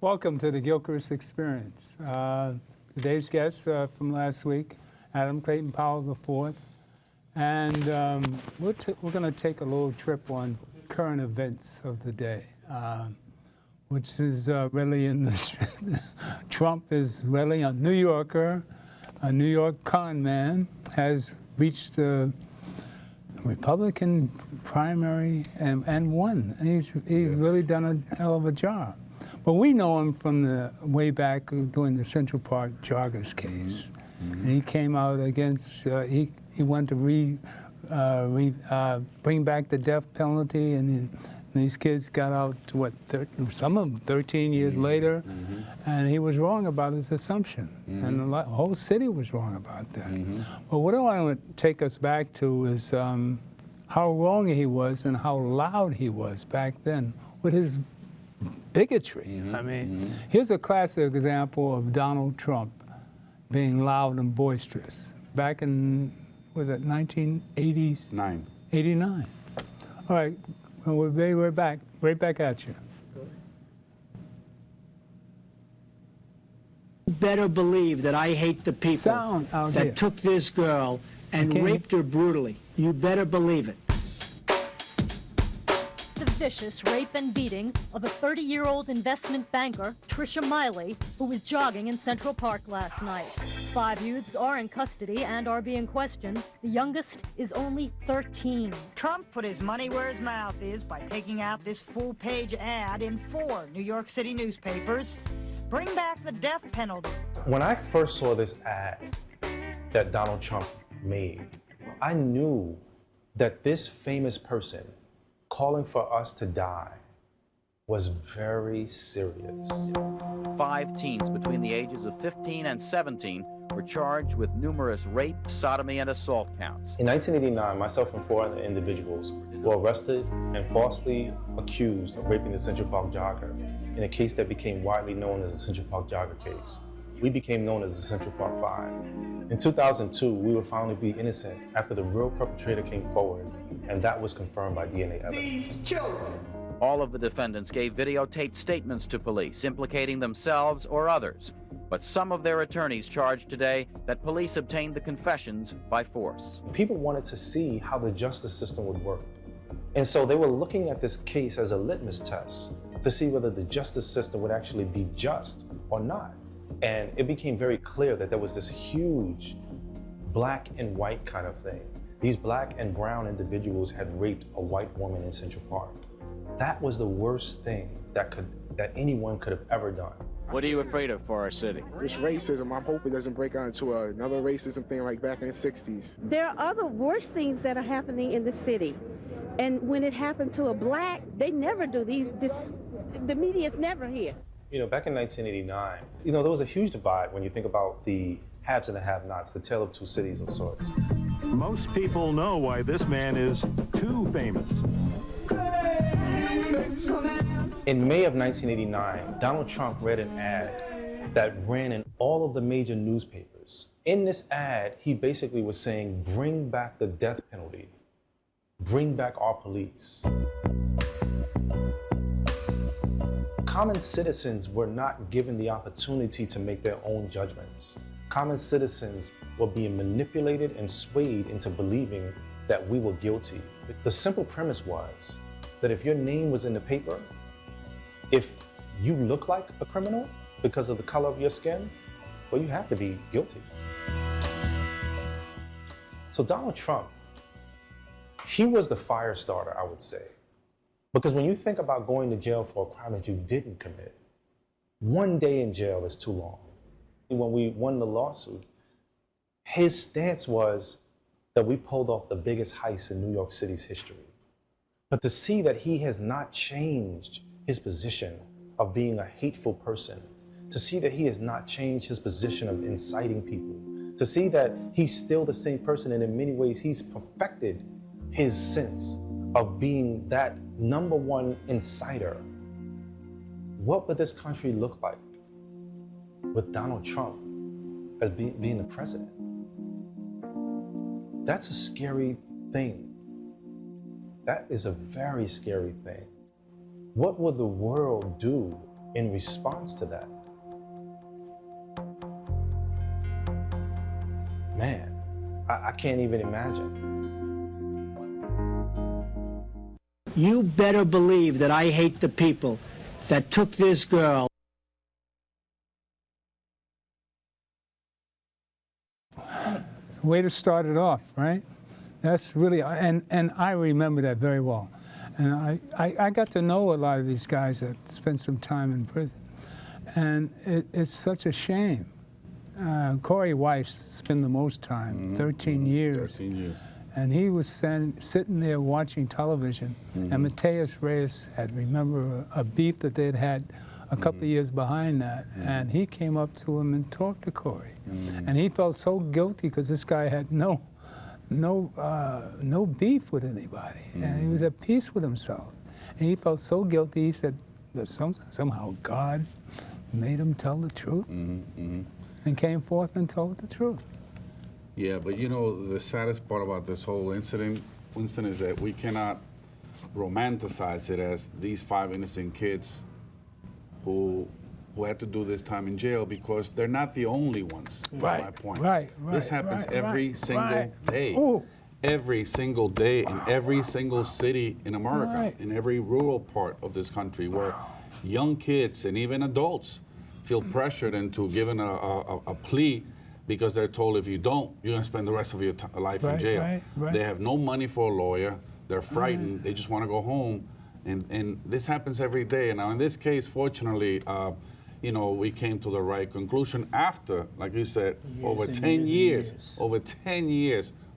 Welcome to the Gilchrist Experience. Today's guests from last week, Adam Clayton Powell IV, and we're going to take a little trip on current events of the day, which is really in the Trump is really a New Yorker, a New York con man, has reached the Republican primary and won. And he's really done a hell of a job. But we know him from the way back during the Central Park joggers case. Mm-hmm. And he came out against, he wanted to bring back the death penalty, and these kids got out to what, some of them 13 years later, and he was wrong about his assumption. And the whole city was wrong about that. But what I want to take us back to is how wrong he was and how loud he was back then with his bigotry. I mean, here's a classic example of Donald Trump being loud and boisterous. Back in, was it 1989? 89. All right, well, we're back, right back at you. You better believe that I hate the people that took this girl and raped her brutally. You better believe it. The vicious rape and beating of a 30-year-old investment banker, Tricia Miley, who was jogging in Central Park last night. 5 youths are in custody and are being questioned. The youngest is only 13. Trump put his money where his mouth is by taking out this full-page ad in 4 New York City newspapers. Bring back the death penalty. When I first saw this ad that Donald Trump made, I knew that this famous person calling for us to die was very serious. 5 teens between the ages of 15 and 17 were charged with numerous rape, sodomy, and assault counts. In 1989, myself and 4 other individuals were arrested and falsely accused of raping the Central Park jogger in a case that became widely known as the Central Park jogger case. We became known as the Central Park 5. In 2002, we were found to be innocent after the real perpetrator came forward, and that was confirmed by DNA evidence. These children. All of the defendants gave videotaped statements to police implicating themselves or others, but some of their attorneys charged today that police obtained the confessions by force. People wanted to see how the justice system would work, and so they were looking at this case as a litmus test to see whether the justice system would actually be just or not. And it became very clear that there was this huge black and white kind of thing. These black and brown individuals had raped a white woman in Central Park. That was the worst thing that anyone could have ever done. What are you afraid of for our city? This racism, I'm hoping doesn't break out into another racism thing like back in the 60s. There are other worse things that are happening in the city. And when it happened to a black, they never do the media's never here. You know, back in 1989, there was a huge divide when you think about the haves and the have-nots, the tale of two cities of sorts. Most people know why this man is too famous. In May of 1989, Donald Trump read an ad that ran in all of the major newspapers. In this ad, he basically was saying, bring back the death penalty, bring back our police. Common citizens were not given the opportunity to make their own judgments. Common citizens were being manipulated and swayed into believing that we were guilty. The simple premise was that if your name was in the paper, if you look like a criminal because of the color of your skin, well, you have to be guilty. So Donald Trump, he was the fire starter, I would say. Because when you think about going to jail for a crime that you didn't commit, 1 day in jail is too long. When we won the lawsuit, his stance was that we pulled off the biggest heist in New York City's history. But to see that he has not changed his position of being a hateful person, to see that he has not changed his position of inciting people, to see that he's still the same person and in many ways he's perfected his sense of being that #1 inciter. What would this country look like with Donald Trump as being the president? That's a scary thing. That is a very scary thing. What would the world do in response to that. Man, I can't even imagine. You better believe that I hate the people that took this girl. Way to start it off, right? That's really, and I remember that very well. And I got to know a lot of these guys that spent some time in prison. And it's such a shame. Corey Weiss spent the most time, 13 years. 13 years. And he was sitting there watching television. And Mateus Reyes had, remember, a beef that they'd had a couple of years behind that. And he came up to him and talked to Corey. And he felt so guilty because this guy had no beef with anybody. And he was at peace with himself. And he felt so guilty, he said that somehow God made him tell the truth and came forth and told the truth. Yeah, but you know, the saddest part about this whole incident, Winston, is that we cannot romanticize it as these 5 innocent kids who had to do this time in jail, because they're not the only ones. That's my point. This happens every single day. Ooh. Every single day in every single city in America, in every rural part of this country, where young kids and even adults feel pressured into giving a plea because they're told if you don't, you're going to spend the rest of your life in jail. They have no money for a lawyer. They're frightened. They just want to go home. And this happens every day. And now in this case, fortunately, you know, we came to the right conclusion after, like you said, over 10 years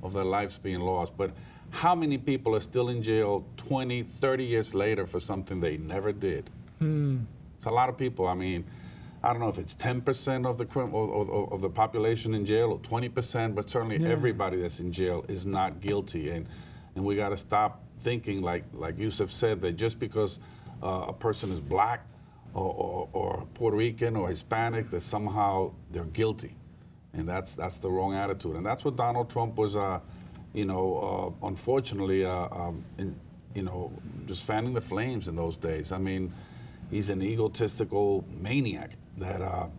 of their lives being lost. But how many people are still in jail 20, 30 years later for something they never did? It's a lot of people. I mean, I don't know if it's 10% of the population in jail or 20%, but certainly everybody that's in jail is not guilty. And we got to stop thinking, like Yusuf said, that just because a person is black or Puerto Rican or Hispanic, that somehow they're guilty. And that's the wrong attitude. And that's what Donald Trump was, you know, unfortunately, you know, just fanning the flames in those days. I mean, he's an egotistical maniac that,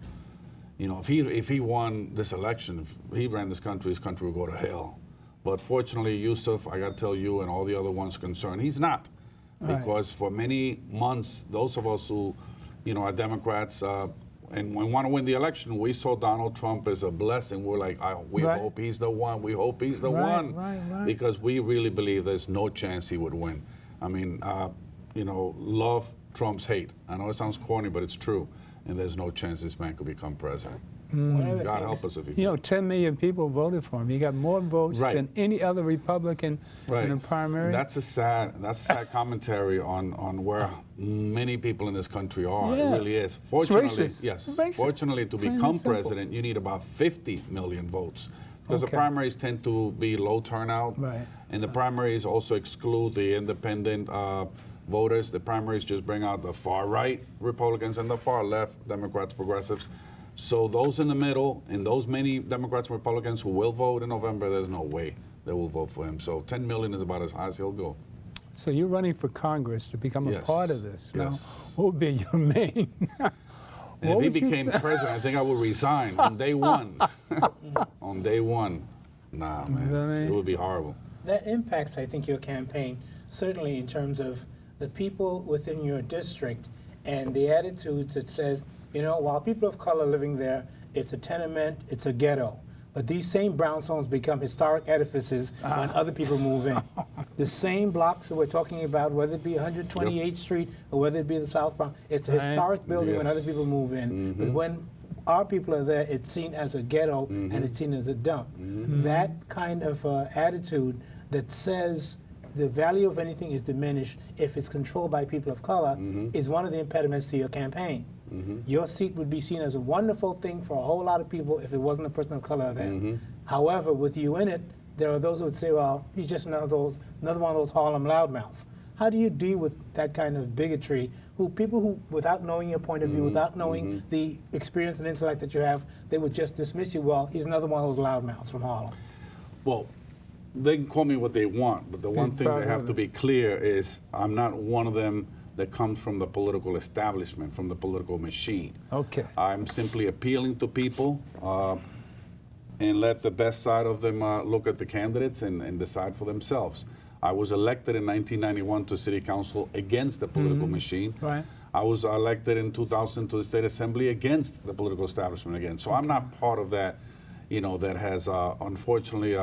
you know, if he won this election, if he ran this country would go to hell. But fortunately, Yusuf, I got to tell you and all the other ones concerned, he's not. Because for many months, those of us who, you know, are Democrats and we want to win the election, we saw Donald Trump as a blessing. We're like, we hope he's the one. We hope he's the one. Because we really believe there's no chance he would win. I mean, you know, love trumps hate. I know it sounds corny, but it's true. And there's no chance this man could become president. God help us if he can. You know, 10 million people voted for him. He got more votes than any other Republican in the primary. That's a sad commentary on where many people in this country are. It really is. Fortunately, fortunately, to become president, you need about 50 million votes. Because the primaries tend to be low turnout. And the primaries also exclude the independent voters. The primaries just bring out the far right Republicans and the far left Democrats, progressives. So those in the middle and those many Democrats and Republicans who will vote in November, there's no way they will vote for him. So 10 million is about as high as he'll go. So you're running for Congress to become a part of this. Now, what would be your main? And if he became president, I think I would resign on day one. On day one. Nah, man, it would be horrible. That impacts, I think, your campaign, certainly in terms of the people within your district and the attitudes that says, you know, while people of color are living there, it's a tenement, it's a ghetto. But these same brownstones become historic edifices when other people move in. The same blocks that we're talking about, whether it be 128th Street or whether it be the South Bronx, it's a historic building when other people move in. But when our people are there, it's seen as a ghetto and it's seen as a dump. That kind of attitude that says the value of anything is diminished if it's controlled by people of color is one of the impediments to your campaign. Your seat would be seen as a wonderful thing for a whole lot of people if it wasn't a person of color there. However, with you in it, there are those who would say, well, he's just another one of those Harlem loudmouths. How do you deal with that kind of bigotry, people who, without knowing your point of view, without knowing the experience and intellect that you have, they would just dismiss you, well, he's another one of those loudmouths from Harlem? Well, they can call me what they want, but the one thing they have to be clear is I'm not one of them that comes from the political establishment, from the political machine. Okay. I'm simply appealing to people and let the best side of them look at the candidates and decide for themselves. I was elected in 1991 to City Council against the political machine. Right. I was elected in 2000 to the State Assembly against the political establishment again. So I'm not part of that, that has unfortunately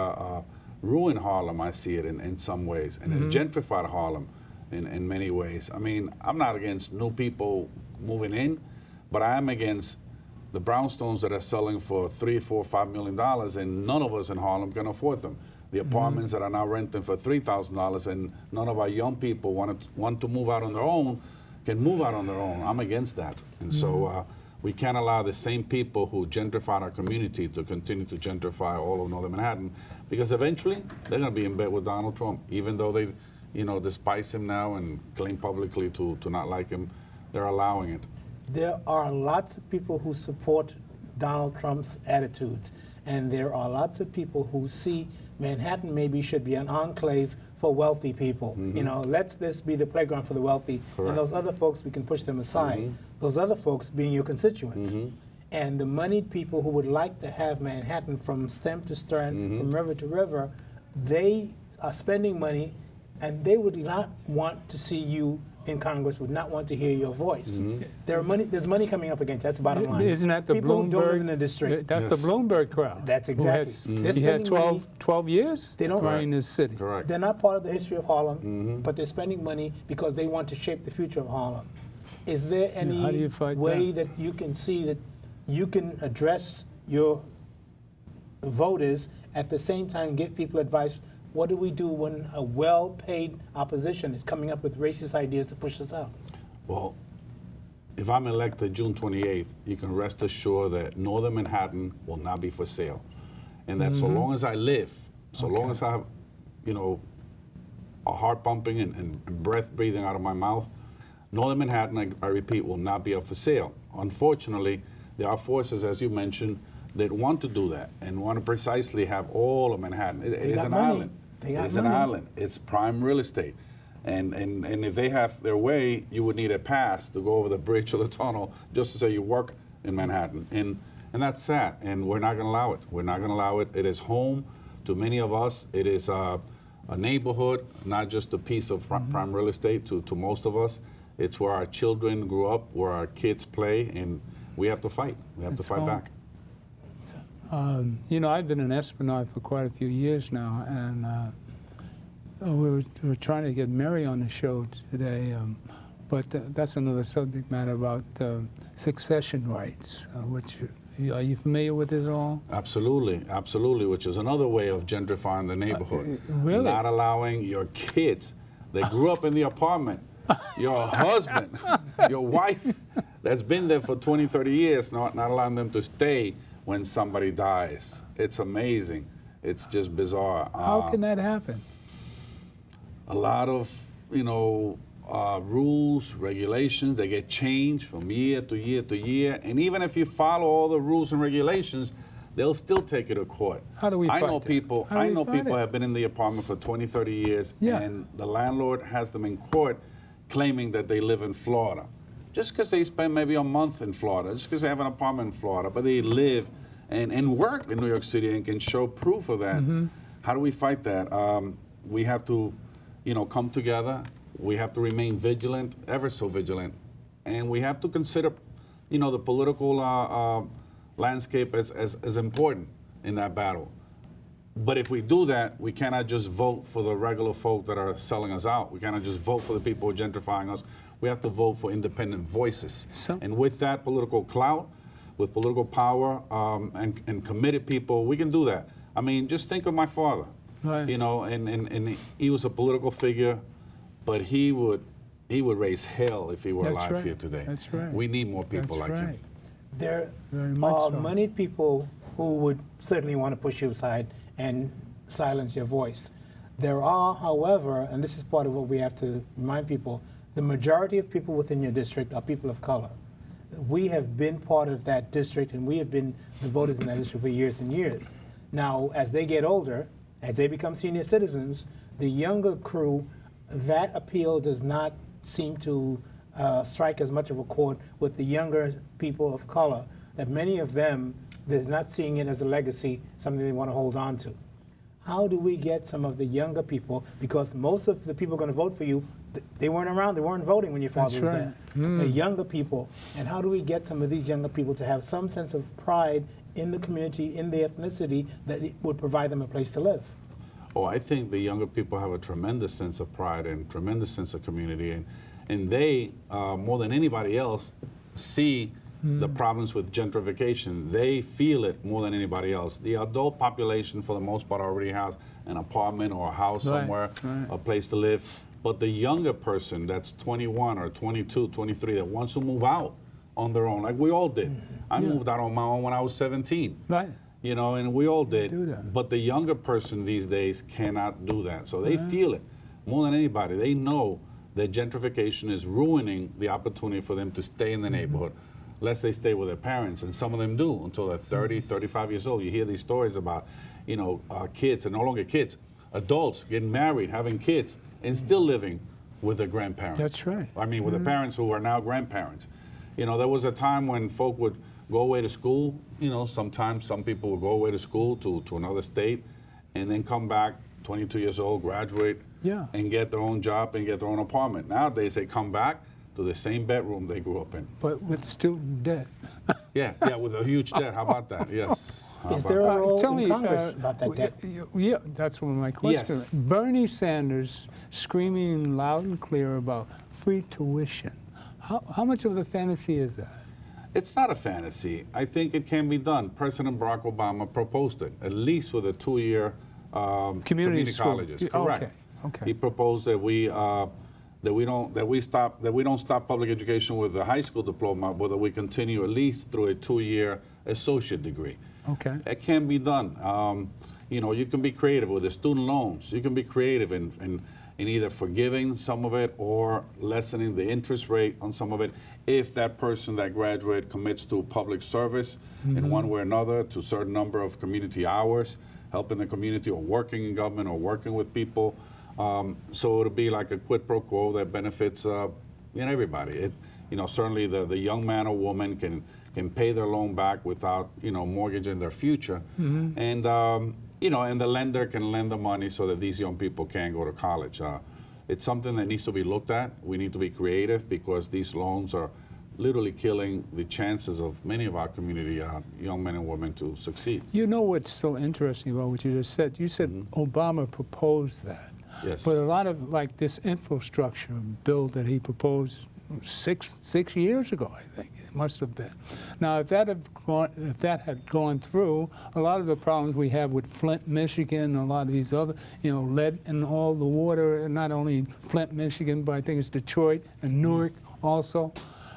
ruined Harlem. I see it in some ways, and has gentrified Harlem in many ways. I mean, I'm not against new people moving in, but I am against the brownstones that are selling for $3, $4, $5 million, and none of us in Harlem can afford them. The apartments that are now renting for $3,000, and none of our young people want to move out on their own, can move out on their own. I'm against that. And so we can't allow the same people who gentrified our community to continue to gentrify all of Northern Manhattan, because eventually they're going to be in bed with Donald Trump. Even though they, despise him now and claim publicly to not like him, they're allowing it. There are lots of people who support Donald Trump's attitudes, and there are lots of people who see Manhattan maybe should be an enclave for wealthy people. Let this be the playground for the wealthy. Correct. And those other folks, we can push them aside. Those other folks being your constituents. And the moneyed people who would like to have Manhattan from stem to stern, from river to river, they are spending money, and they would not want to see you in Congress, would not want to hear your voice. There's money coming up against you. That's the bottom line. Isn't that the people Bloomberg? Who don't live in the district. That's the Bloomberg crowd. That's exactly. He had 12 years they don't, running this city. Correct. They're not part of the history of Harlem, but they're spending money because they want to shape the future of Harlem. Is there any How do you fight way that you can see that you can address your voters at the same time give people advice? What do we do when a well-paid opposition is coming up with racist ideas to push us out? Well, if I'm elected June 28th, you can rest assured that Northern Manhattan will not be for sale. And that so long as I live, so long as I have, a heart pumping and breath breathing out of my mouth, Northern Manhattan, I repeat, will not be up for sale. Unfortunately, there are forces, as you mentioned, that want to do that and want to precisely have all of Manhattan. It is an island. It is an island. It's prime real estate. And if they have their way, you would need a pass to go over the bridge or the tunnel just to say you work in Manhattan. And that's sad. And we're not going to allow it. We're not going to allow it. It is home to many of us. It is a neighborhood, not just a piece of prime real estate to most of us. It's where our children grew up, where our kids play, and we have to fight. We have to fight back. I've been in Esplanade for quite a few years now, and we were trying to get Mary on the show today, but that's another subject matter about succession rights, which, are you familiar with it at all? Absolutely, absolutely, which is another way of gentrifying the neighborhood. Really? Not allowing your kids that grew up in the apartment, your husband, your wife that's been there for 20, 30 years, not allowing them to stay when somebody dies. It's amazing. It's just bizarre. How can that happen? A lot of, rules, regulations, they get changed from year to year to year. And even if you follow all the rules and regulations, they'll still take you to court. How do we fight know that? people have been in the apartment for 20, 30 years, and the landlord has them in court claiming that they live in Florida. Just because they spend maybe a month in Florida, just because they have an apartment in Florida, but they live and work in New York City and can show proof of that. How do we fight that? We have to, come together. We have to remain vigilant, ever so vigilant. And we have to consider, the political landscape as important in that battle. But if we do that, we cannot just vote for the regular folk that are selling us out. We cannot just vote for the people who are gentrifying us. We have to vote for independent voices. And with that political clout, with political power and committed people, we can do that. I mean, just think of my father. Right. And he was a political figure, but he would raise hell if he were alive here today. That's right. We need more people like him. There are moneyed people who would certainly want to push you aside and silence your voice. There are, however, and this is part of what we have to remind people, the majority of people within your district are people of color. We have been part of that district, and we have been the voters in that district for years and years. Now, as they get older, as they become senior citizens, the younger crew, that appeal does not seem to strike as much of a chord with the younger people of color, that many of them, they're not seeing it as a legacy, something they want to hold on to. How do we get some of the younger people, because most of the people going to vote for you, they weren't around, they weren't voting when your father was there. The younger people, and how do we get some of these younger people to have some sense of pride in the community, in the ethnicity, that it would provide them a place to live? Oh, I think the younger people have a tremendous sense of pride and tremendous sense of community, and they, more than anybody else, see the problems with gentrification. They feel it more than anybody else. The adult population, for the most part, already has an apartment or a house somewhere, a place to live. But the younger person that's 21 or 22, 23, that wants to move out on their own, like we all did. I moved out on my own when I was 17. Right. You know, and we all did. Do that. But the younger person these days cannot do that. So they feel it more than anybody. They know that gentrification is ruining the opportunity for them to stay in the neighborhood, lest they stay with their parents. And some of them do until they're 30, 35 years old. You hear these stories about, you know, kids, and no longer kids, adults getting married, having kids, and still living with their grandparents. That's right. I mean, with the parents who are now grandparents. You know, there was a time when folk would go away to school. You know, sometimes some people would go away to school to another state and then come back 22 years old, graduate, and get their own job and get their own apartment. Nowadays, they come back to the same bedroom they grew up in. But with student debt. Yeah, with a huge debt. How about that? Yes. Is there a role in Congress about that debt? Yeah, that's one of my questions. Yes. Bernie Sanders screaming loud and clear about free tuition. How much of a fantasy is that? It's not a fantasy. I think it can be done. President Barack Obama proposed it, at least with a 2-year community colleges. Correct. Okay. He proposed that we don't stop public education with a high school diploma, but that we continue at least through a 2-year associate degree. Okay. It can be done. You know, you can be creative with the student loans. You can be creative in either forgiving some of it or lessening the interest rate on some of it if that person, that graduate, commits to public service in one way or another, to a certain number of community hours, helping the community or working in government or working with people. So it'll be like a quid pro quo that benefits everybody. You know, certainly the young man or woman can pay their loan back without, you know, mortgaging their future. And you know, and the lender can lend the money so that these young people can go to college. It's something that needs to be looked at. We need to be creative because these loans are literally killing the chances of many of our community young men and women to succeed. You know what's so interesting about what you just said? You said Obama proposed that. Yes. But a lot of, like, this infrastructure bill that he proposed six years ago, I think it must have been. Now, if that had gone through, a lot of the problems we have with Flint, Michigan, and a lot of these other, you know, lead in all the water, not only Flint, Michigan, but I think it's Detroit and Newark also.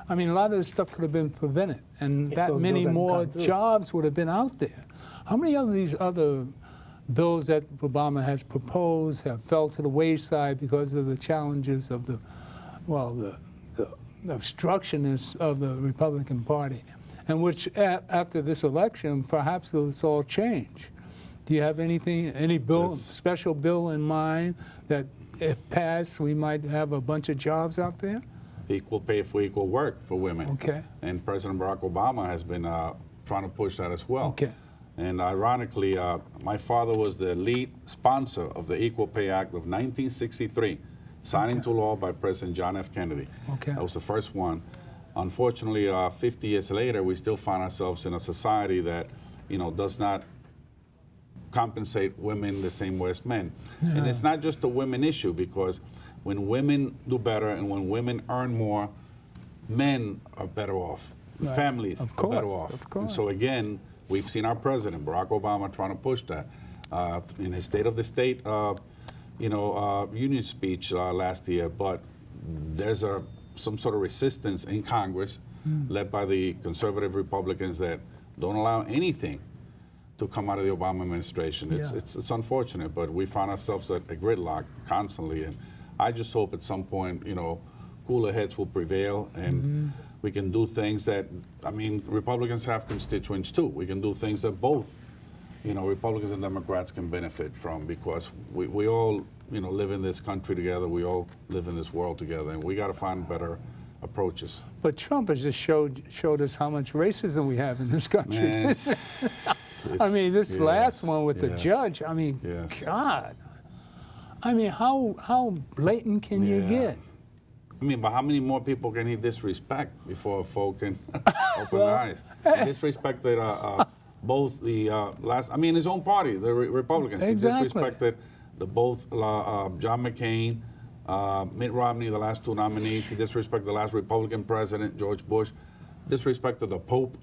I mean, a lot of this stuff could have been prevented, and that many more jobs would have been out there. How many of these other bills that Obama has proposed have fell to the wayside because of the challenges of the obstructionists of the Republican Party, and which after this election, perhaps this all change. Do you have any special bill in mind that if passed, we might have a bunch of jobs out there? Equal pay for equal work for women. Okay. And President Barack Obama has been trying to push that as well. Okay. And ironically, my father was the lead sponsor of the Equal Pay Act of 1963. Signed into law by President John F. Kennedy. Okay. That was the first one. Unfortunately, 50 years later, we still find ourselves in a society that, you know, does not compensate women the same way as men. Yeah. And it's not just a women issue, because when women do better and when women earn more, men are better off. Right. Families are better off. Of course. And so again, we've seen our president, Barack Obama, trying to push that. In his State of the State union speech last year, but there's some sort of resistance in Congress led by the conservative Republicans that don't allow anything to come out of the Obama administration. It's unfortunate, but we find ourselves at a gridlock constantly, and I just hope at some point, you know, cooler heads will prevail and we can do things that, I mean, Republicans have constituents too. We can do things that both you know, Republicans and Democrats can benefit from, because we all, you know, live in this country together. We all live in this world together, and we got to find better approaches. But Trump has just showed us how much racism we have in this country. Man, I mean, this last one with the yes, judge, I mean, yes. God. I mean, how blatant can you get? I mean, but how many more people can he disrespect before folk can open their eyes? He disrespected both the I mean, his own party, the Republicans. Exactly. He disrespected both John McCain, Mitt Romney, the last two nominees. He disrespected the last Republican president, George Bush. Disrespected the Pope.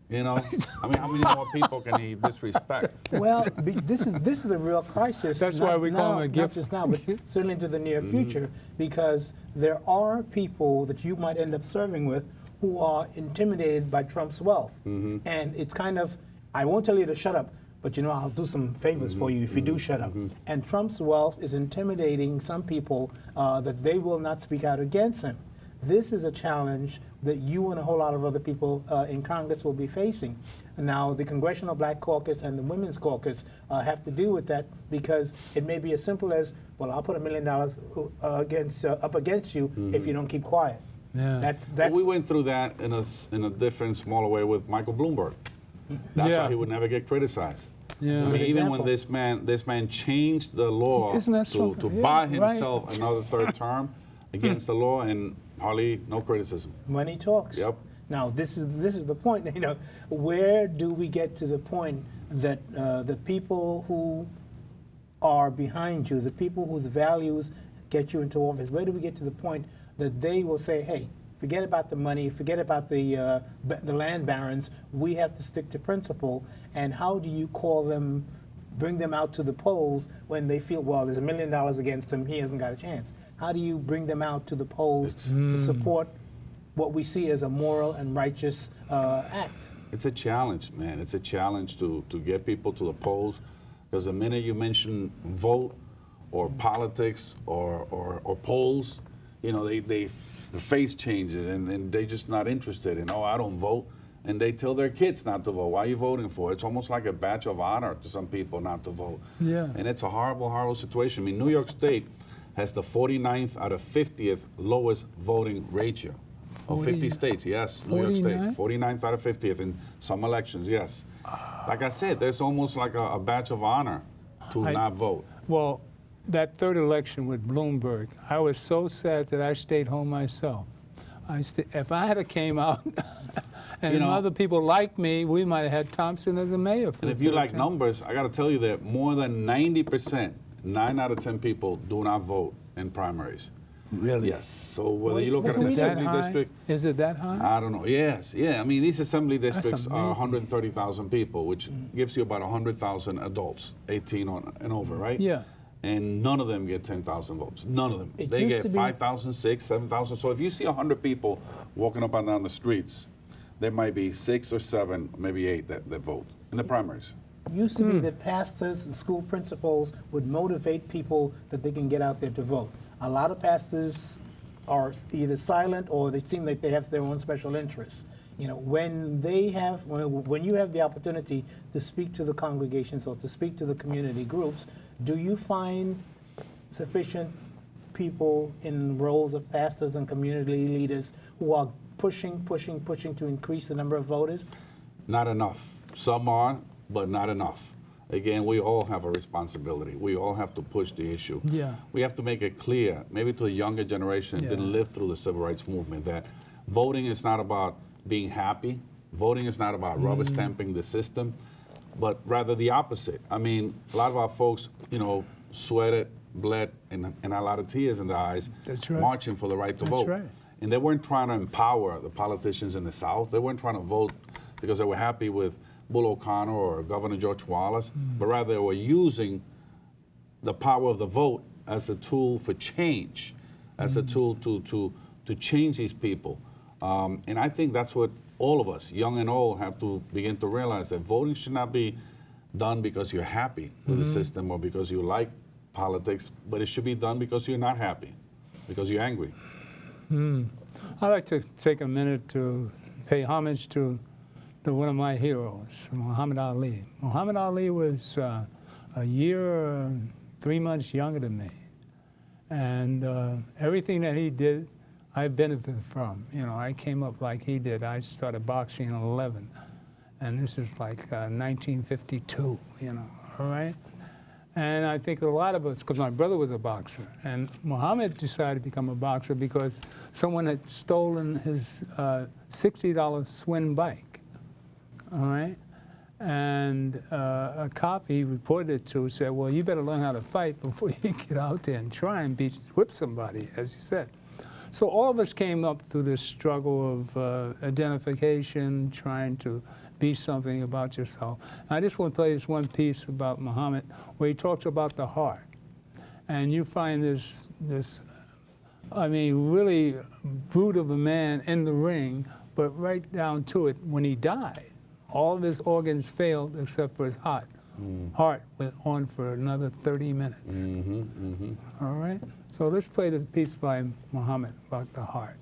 You know, I mean, how many more people can he disrespect? Well, this is a real crisis. That's why we call him a gift. Not just now, but certainly into the near future, because there are people that you might end up serving with who are intimidated by Trump's wealth. And it's kind of, I won't tell you to shut up, but you know, I'll do some favors for you if you do shut up. And Trump's wealth is intimidating some people that they will not speak out against him. This is a challenge that you and a whole lot of other people in Congress will be facing. Now, the Congressional Black Caucus and the Women's Caucus have to deal with that, because it may be as simple as, well, I'll put $1 million up against you if you don't keep quiet. Yeah. That's we went through that in a different, smaller way with Michael Bloomberg. That's why he would never get criticized. Yeah. I mean, even when this man changed the law to buy himself another third term against the law, and hardly no criticism. Money talks. Yep. Now, this is the point. You know, where do we get to the point that the people who are behind you, the people whose values get you into office, where do we get to the point that they will say, hey, forget about the money, forget about the land barons, we have to stick to principle? And how do you call them, bring them out to the polls when they feel, well, there's $1 million against him, he hasn't got a chance? How do you bring them out to the polls to support what we see as a moral and righteous act? It's a challenge, man. It's a challenge to get people to the polls, because the minute you mention vote or politics or polls, you know, the face changes, and they're just not interested in, oh, I don't vote. And they tell their kids not to vote. Why are you voting for? It's almost like a badge of honor to some people not to vote. Yeah. And it's a horrible, horrible situation. I mean, New York State has the 49th out of 50th lowest voting ratio of 50 states. Yes, New York State, 49th out of 50th in some elections, yes. Like I said, there's almost like a badge of honor to not vote. Well, that third election with Bloomberg, I was so sad that I stayed home myself. If I had came out and other people like me, we might have had Thompson as a mayor. And if you like numbers, I got to tell you that more than 90%, 9 out of 10 people do not vote in primaries. Really? Yes. So whether you look at an assembly district. Is it that high? I don't know. Yes. Yeah. I mean, these assembly districts are 130,000 people, which gives you about 100,000 adults, 18 and over, right? Yeah. And none of them get 10,000 votes. None of them. They get 5,000, 6,000, 7,000. So if you see 100 people walking up and down the streets, there might be 6 or 7, maybe 8 that vote in the primaries. Used to be that pastors and school principals would motivate people that they can get out there to vote. A lot of pastors are either silent or they seem like they have their own special interests. You know, when you have the opportunity to speak to the congregations or to speak to the community groups, do you find sufficient people in roles of pastors and community leaders who are pushing to increase the number of voters? Not enough. Some are, but not enough. Again, we all have a responsibility. We all have to push the issue. Yeah. We have to make it clear, maybe to the younger generation that didn't live through the civil rights movement, that voting is not about being happy. Voting is not about rubber stamping the system, but rather the opposite. I mean, a lot of our folks, you know, sweated, bled, and a lot of tears in their eyes marching for the right to vote. Right. And they weren't trying to empower the politicians in the South. They weren't trying to vote because they were happy with Bull O'Connor or Governor George Wallace, but rather they were using the power of the vote as a tool for change, as a tool to change these people. And I think that's what all of us, young and old, have to begin to realize, that voting should not be done because you're happy with the system or because you like politics, but it should be done because you're not happy, because you're angry. I'd like to take a minute to pay homage to one of my heroes, Muhammad Ali. Muhammad Ali was a year, 3 months younger than me. And everything that he did, I benefited from. You know, I came up like he did. I started boxing at 11. And this is like 1952, you know, all right? And I think a lot of us, because my brother was a boxer, and Muhammad decided to become a boxer because someone had stolen his $60 Swin bike, all right? And a cop he reported it to said, well, you better learn how to fight before you get out there and try and whip somebody, as he said. So all of us came up through this struggle of identification, trying to be something about yourself. I just want to play this one piece about Muhammad where he talks about the heart. And you find this, I mean, really brute of a man in the ring, but right down to it, when he died, all of his organs failed except for his heart. Heart went on for another 30 minutes. All right? So let's play this piece by Muhammad about the heart.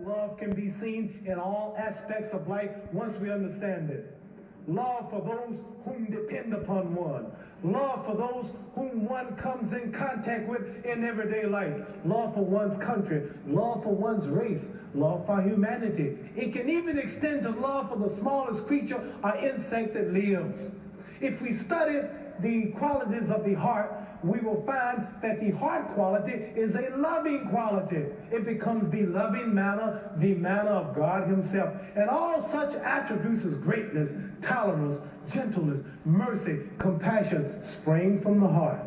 Love can be seen in all aspects of life once we understand it. Love for those whom depend upon one. Love for those whom one comes in contact with in everyday life. Love for one's country. Love for one's race. Love for humanity. It can even extend to love for the smallest creature or insect that lives. If we study the qualities of the heart, we will find that the heart quality is a loving quality. It becomes the loving manner, the manner of God himself. And all such attributes as greatness, tolerance, gentleness, mercy, compassion spring from the heart.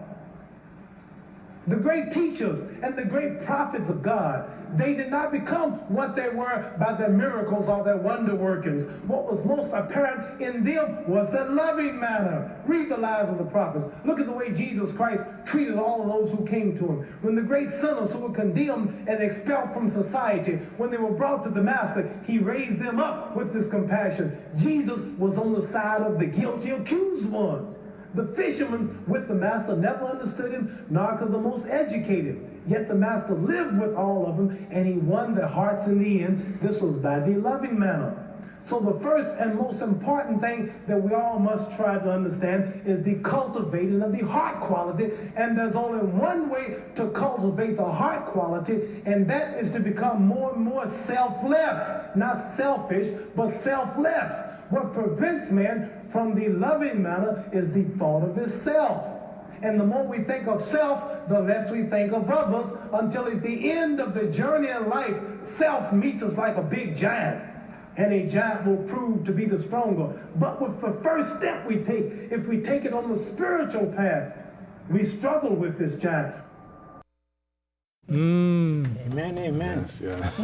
The great teachers and the great prophets of God, they did not become what they were by their miracles or their wonder workings. What was most apparent in them was their loving manner. Read the lives of the prophets. Look at the way Jesus Christ treated all of those who came to him. When the great sinners who were condemned and expelled from society, when they were brought to the Master, he raised them up with this compassion. Jesus was on the side of the guilty, accused ones. The fishermen with the Master never understood him, nor could the most educated. Yet the Master lived with all of them, and he won their hearts in the end. This was by the loving manner. So the first and most important thing that we all must try to understand is the cultivating of the heart quality. And there's only one way to cultivate the heart quality, and that is to become more and more selfless. Not selfish, but selfless. What prevents man from the loving manner is the thought of his self. And the more we think of self, the less we think of others, until at the end of the journey in life, self meets us like a big giant. And a giant will prove to be the stronger. But with the first step we take, if we take it on the spiritual path, we struggle with this giant. Amen, amen. Yes, yes.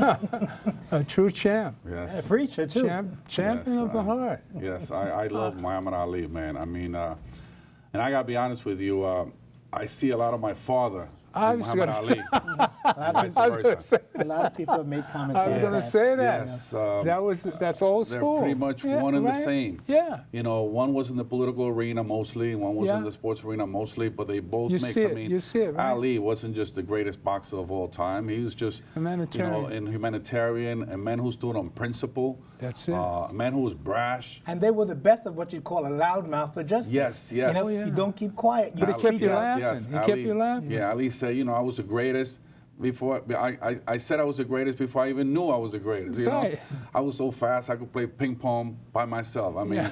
A true champ. Yes. A preacher, too. Champion Yes, of the heart. Yes, I love Muhammad Ali, man. I mean, and I got to be honest with you, I see a lot of my father in Muhammad Ali. Vice versa. A lot of people have made comments. I was going to say that. Yes, that's old school. They're pretty much one and the same. Yeah. You know, one was in the political arena mostly, one was in the sports arena mostly, but they both mix. I mean, you see it, right? Ali wasn't just the greatest boxer of all time. He was just, humanitarian. Humanitarian, a man who stood on principle. That's it. A man who was brash. And they were the best of what you'd call a loudmouth for justice. Yes, yes. You know, you don't keep quiet. But he kept you laughing. He kept you laughing. Yeah, Ali said, you know, I was the greatest. Before I said I was the greatest before I even knew I was the greatest. You know, I was so fast I could play ping pong by myself. I mean,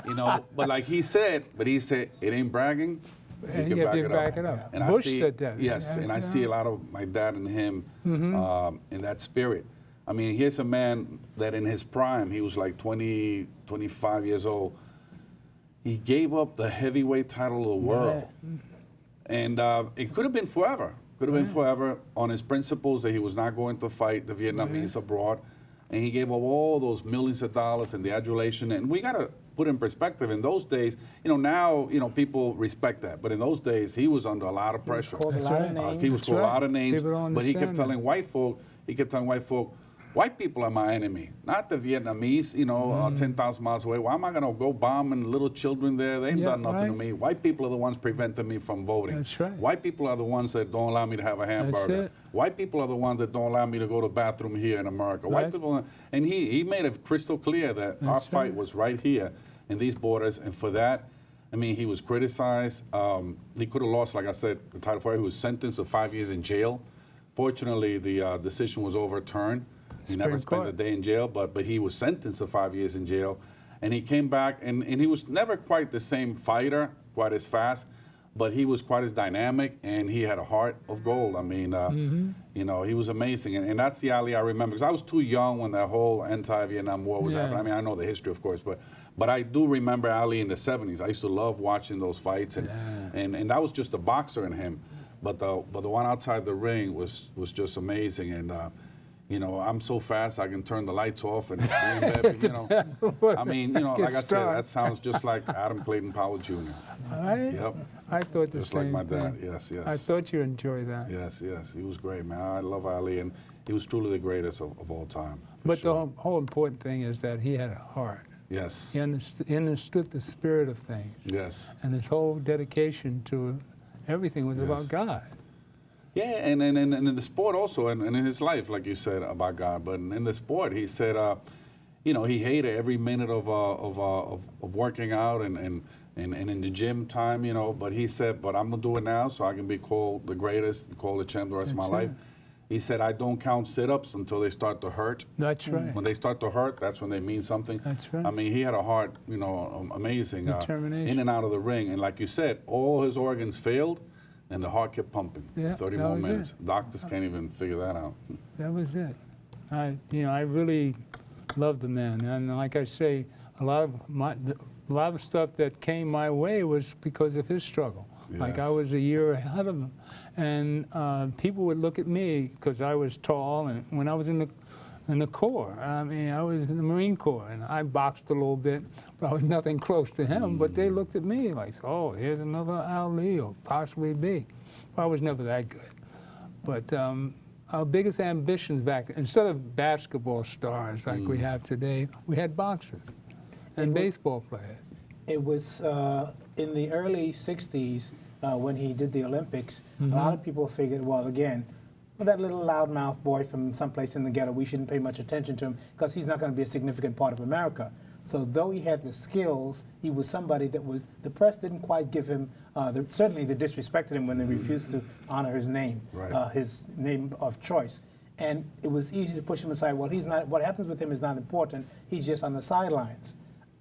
you know, but like he said, it ain't bragging. You can back it up. And Bush said that. Yes, and I see a lot of my dad and him in that spirit. I mean, here's a man that in his prime, he was like 20, 25 years old. He gave up the heavyweight title of the world. And it could have been forever. Could have been forever on his principles that he was not going to fight the Vietnamese abroad. And he gave up all those millions of dollars and the adulation. And we got to put in perspective, in those days, you know, now, you know, people respect that. But in those days, he was under a lot of pressure. He was called a lot of names. He was called a lot of names. But he kept telling white folk, White people are my enemy, not the Vietnamese, 10,000 miles away. Why am I going to go bombing little children there? They ain't done nothing to me. White people are the ones preventing me from voting. That's right. White people are the ones that don't allow me to have a hamburger. White people are the ones that don't allow me to go to the bathroom here in America. White people, and he made it crystal clear that our fight was right here in these borders, and for that, I mean, he was criticized. He could have lost, like I said, the title for it. He was sentenced to 5 years in jail. Fortunately, the decision was overturned. He never spent a day in jail, but he was sentenced to 5 years in jail. And he came back, and he was never quite the same fighter, quite as fast, but he was quite as dynamic, and he had a heart of gold. I mean, he was amazing. And that's the Ali I remember, because I was too young when that whole anti-Vietnam War was happening. I mean, I know the history, of course, but I do remember Ali in the 70s. I used to love watching those fights, and that was just a boxer in him. But the one outside the ring was just amazing. And I'm so fast I can turn the lights off and be in bed. I mean, like I said, that sounds just like Adam Clayton Powell Jr. Yep. I thought the just same like my thing. dad. Yes. I thought you enjoyed that. Yes. He was great, man. I love Ali, and he was truly the greatest of all time. But the whole important thing is that he had a heart. Yes. He understood the spirit of things. Yes. And his whole dedication to everything was about God. Yeah, and in the sport also, and in his life, like you said, about God. But in the sport, he said, he hated every minute of working out and in the gym time, But he said, but I'm going to do it now so I can be called the greatest, called the champ the rest of my life. He said, I don't count sit-ups until they start to hurt. That's right. When they start to hurt, that's when they mean something. That's right. I mean, he had a heart, amazing. Determination. In and out of the ring. And like you said, all his organs failed, and the heart kept pumping. 30 more minutes. Doctors can't even figure that out. That was it. I really loved the man. And like I say, a lot of stuff that came my way was because of his struggle. Yes. Like I was a year ahead of him. And people would look at me because I was tall, and when I was in the Corps, I mean, I was in the Marine Corps, and I boxed a little bit, but I was nothing close to him. But they looked at me like, oh, here's another Ali, or possibly B. Well, I was never that good. But our biggest ambitions back, instead of basketball stars like we have today, we had boxers and baseball players. It was in the early 60s, when he did the Olympics, a lot of people figured, well, again, that little loudmouth boy from someplace in the ghetto, we shouldn't pay much attention to him because he's not going to be a significant part of America. So though he had the skills, he was somebody that was, the press didn't quite give him, certainly they disrespected him when they refused to honor his name, his name of choice. And it was easy to push him aside. Well, he's not, what happens with him is not important. He's just on the sidelines.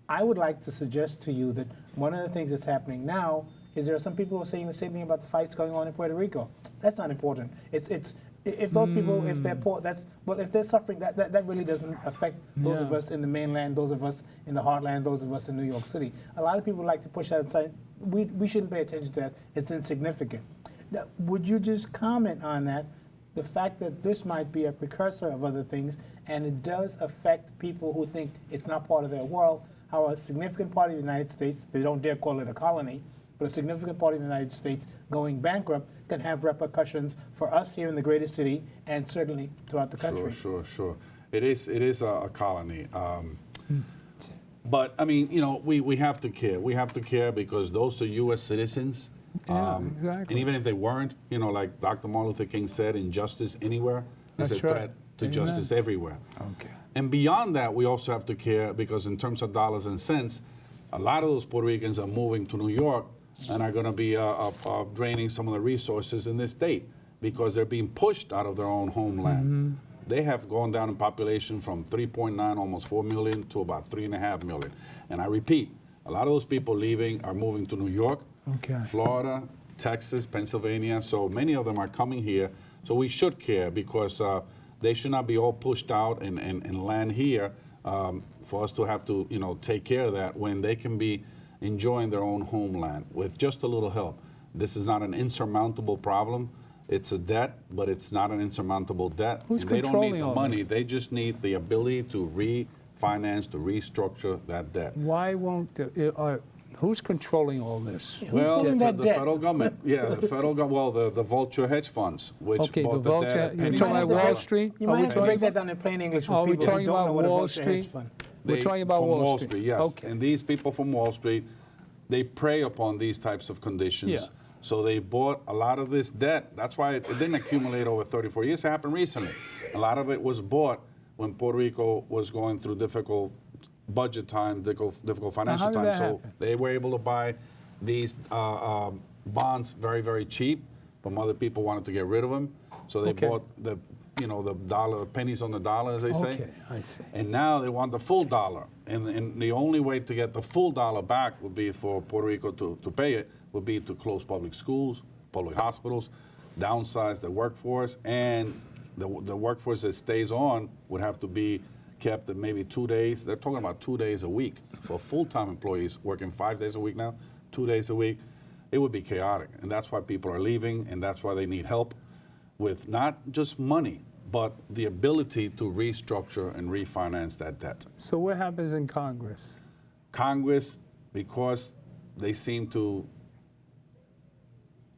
I would like to suggest to you that one of the things that's happening now is there are some people who are saying the same thing about the fights going on in Puerto Rico. That's not important. It's if those people, if they're poor, if they're suffering, that really doesn't affect those of us in the mainland, those of us in the heartland, those of us in New York City. A lot of people like to push that aside. We shouldn't pay attention to that. It's insignificant. Now, would you just comment on that? The fact that this might be a precursor of other things, and it does affect people who think it's not part of their world, how a significant part of the United States, they don't dare call it a colony, but a significant part of the United States going bankrupt can have repercussions for us here in the greatest city and certainly throughout the country. Sure. It is a colony. But, I mean, we have to care. We have to care because those are U.S. citizens. Exactly. And even if they weren't, like Dr. Martin Luther King said, injustice anywhere is a threat to justice everywhere. Okay. And beyond that, we also have to care because in terms of dollars and cents, a lot of those Puerto Ricans are moving to New York and are going to be draining some of the resources in this state because they're being pushed out of their own homeland. They have gone down in population from 3.9, almost 4 million, to about 3.5 million. And I repeat, a lot of those people leaving are moving to New York, Florida, Texas, Pennsylvania. So many of them are coming here. So we should care because they should not be all pushed out and land here for us to have to, take care of that when they can be enjoying their own homeland with just a little help. This is not an insurmountable problem. It's a debt, but it's not an insurmountable debt. Who's they don't need the money. this? They just need the ability to refinance, to restructure that debt. Why won't Who's controlling all this? Well, holding that the debt? federal government. Yeah, the federal government. Well, the vulture hedge funds, which Okay, the bought vulture. debt at You're pennies talking on about the Wall dollar. Street? You Are might we have to break talking that about- down in plain English Are for we people who talking don't know about what a Wall vulture hedge Street? fund. We're talking about from Wall Street. yes. Okay. And these people from Wall Street, they prey upon these types of conditions. Yeah. So they bought a lot of this debt. That's why it didn't accumulate over 34 years. It happened recently. A lot of it was bought when Puerto Rico was going through difficult budget time, difficult financial did time. that So happen? they were able to buy these bonds very, very cheap, but other people wanted to get rid of them. So they Okay. bought the dollar, pennies on the dollar, as they say. Okay, I see. And now they want the full dollar. And the only way to get the full dollar back would be for Puerto Rico to pay it, would be to close public schools, public hospitals, downsize the workforce, and the workforce that stays on would have to be kept at maybe 2 days. They're talking about 2 days a week for full-time employees working 5 days a week now, 2 days a week. It would be chaotic. And that's why people are leaving, and that's why they need help with not just money, but the ability to restructure and refinance that debt. So what happens in Congress? Congress, because they seem to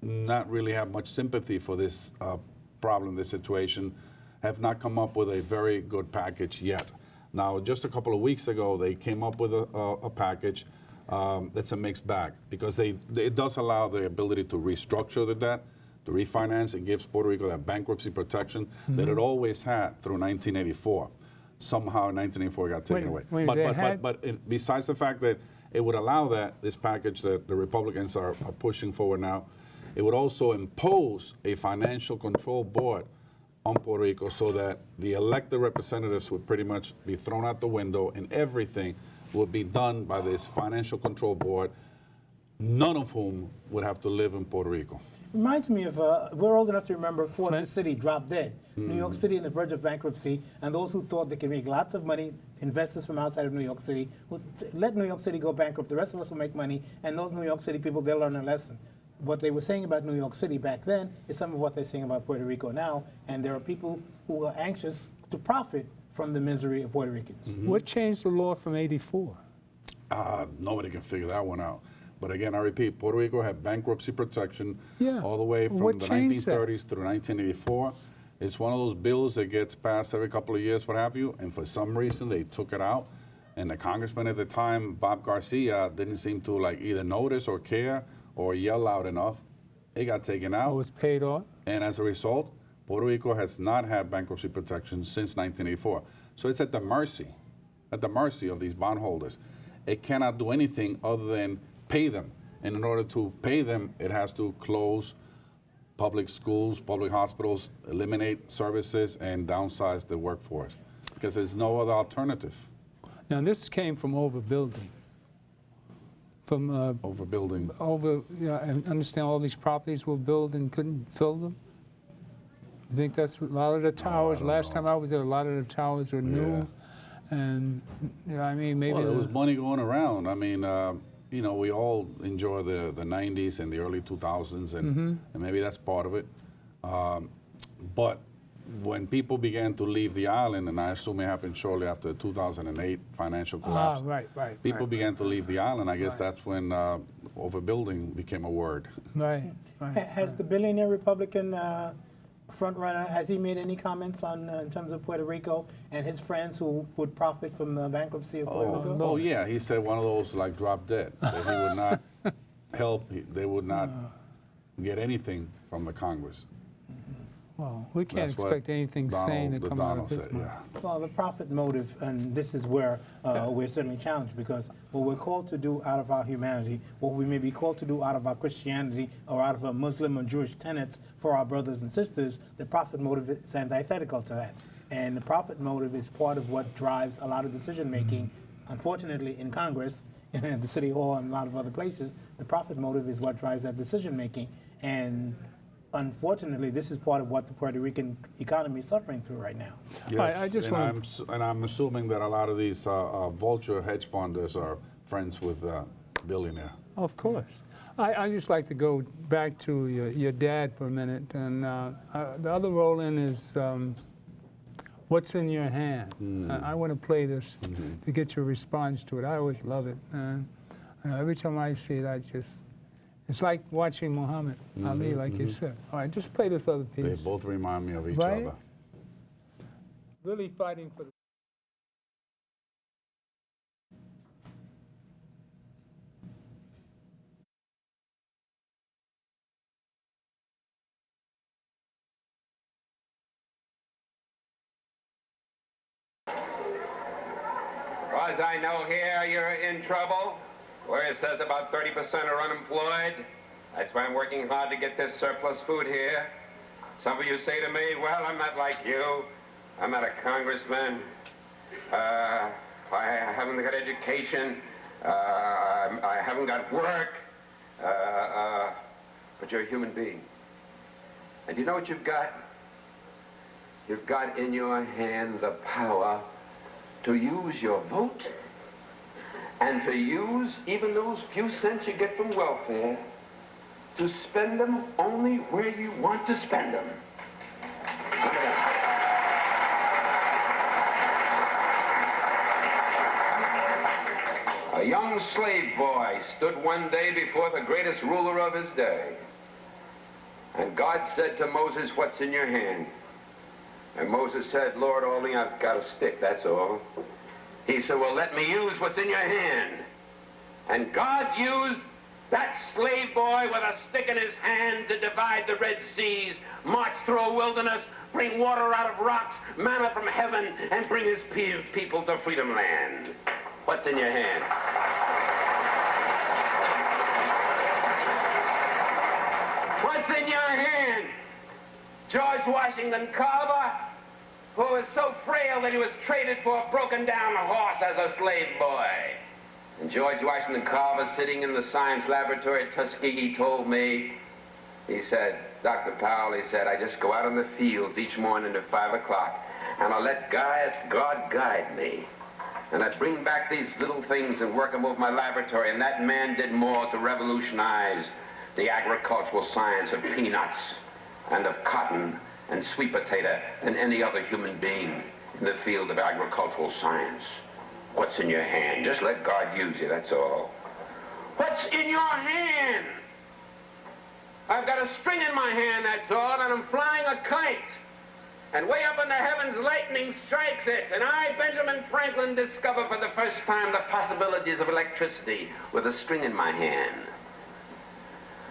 not really have much sympathy for this problem, this situation, have not come up with a very good package yet. Now, just a couple of weeks ago, they came up with a package that's a mixed bag, because it does allow the ability to restructure the debt, to refinance. It gives Puerto Rico that bankruptcy protection that it always had through 1984. Somehow in 1984 it got taken away. But besides the fact that it would allow that, this package that the Republicans are pushing forward now, it would also impose a financial control board on Puerto Rico, so that the elected representatives would pretty much be thrown out the window, and everything would be done by this financial control board, none of whom would have to live in Puerto Rico. Reminds me of, we're old enough to remember Fortress City dropped dead. New York City on the verge of bankruptcy, and those who thought they could make lots of money, investors from outside of New York City, would let New York City go bankrupt. The rest of us will make money, and those New York City people, they'll learn a lesson. What they were saying about New York City back then is some of what they're saying about Puerto Rico now, and there are people who are anxious to profit from the misery of Puerto Ricans. What changed the law from '84? Nobody can figure that one out. But again, I repeat, Puerto Rico had bankruptcy protection Yeah. all the way from What the changed that? 1930s through 1984. It's one of those bills that gets passed every couple of years, what have you, and for some reason they took it out. And the congressman at the time, Bob Garcia, didn't seem to like either notice or care or yell loud enough. It got taken out. It was paid off? And as a result, Puerto Rico has not had bankruptcy protection since 1984. So it's at the mercy of these bondholders. It cannot do anything other than pay them. And in order to pay them, it has to close public schools, public hospitals, eliminate services, and downsize the workforce, because there's no other alternative. Now, this came from overbuilding. From overbuilding. I understand all these properties were built and couldn't fill them. You think that's a lot of the towers? Last time I was there, a lot of the towers were new, and I mean maybe there was money going around. I mean, we all enjoy the 90s and the early 2000s, and maybe that's part of it. But when people began to leave the island, and I assume it happened shortly after the 2008 financial collapse, people began to leave the island. I guess that's when overbuilding became a word. Right. Has the billionaire Republican front runner, has he made any comments on in terms of Puerto Rico and his friends who would profit from the bankruptcy of Puerto Rico? Oh, yeah. He said one of those like drop dead, that he would not help. They would not get anything from the Congress. Well, we can't That's what expect anything sane to come out of his said, mouth. Well, the profit motive, and this is where we're certainly challenged, because what we're called to do out of our humanity, what we may be called to do out of our Christianity or out of our Muslim or Jewish tenets for our brothers and sisters, the profit motive is antithetical to that. And the profit motive is part of what drives a lot of decision making. Unfortunately, in Congress, in the City Hall, and a lot of other places, the profit motive is what drives that decision making. And unfortunately, this is part of what the Puerto Rican economy is suffering through right now. Yes, I'm assuming that a lot of these vulture hedge funders are friends with billionaire. Of course. I just like to go back to your dad for a minute. And the other roll-in is what's in your hand. I want to play this to get your response to it. I always love it. Every time I see it, it's like watching Muhammad Ali, like you said. All right, just play this other piece. They both remind me of each Right? other. Really fighting for the... As I know here, you're in trouble, where it says about 30% are unemployed. That's why I'm working hard to get this surplus food here. Some of you say to me, well, I'm not like you. I'm not a congressman. I haven't got education. I haven't got work. But you're a human being. And you know what you've got? You've got in your hand the power to use your vote and to use even those few cents you get from welfare to spend them only where you want to spend them. A young slave boy stood one day before the greatest ruler of his day. And God said to Moses, "What's in your hand?" And Moses said, "Lord, only I've got a stick, that's all." He said, "Well, let me use what's in your hand." And God used that slave boy with a stick in his hand to divide the Red Seas, march through a wilderness, bring water out of rocks, manna from heaven, and bring his people to Freedom Land. What's in your hand? What's in your hand? George Washington Carver, who was so frail that he was traded for a broken-down horse as a slave boy. And George Washington Carver, sitting in the science laboratory at Tuskegee, told me, he said, "Dr. Powell," he said, "I just go out in the fields each morning at 5 o'clock, and I let God guide me. And I bring back these little things and work them over my laboratory." And that man did more to revolutionize the agricultural science of peanuts and of cotton and sweet potato than any other human being in the field of agricultural science. What's in your hand? Just let God use you, that's all. What's in your hand? I've got a string in my hand, that's all, and I'm flying a kite. And way up in the heavens, lightning strikes it. And I, Benjamin Franklin, discover for the first time the possibilities of electricity with a string in my hand.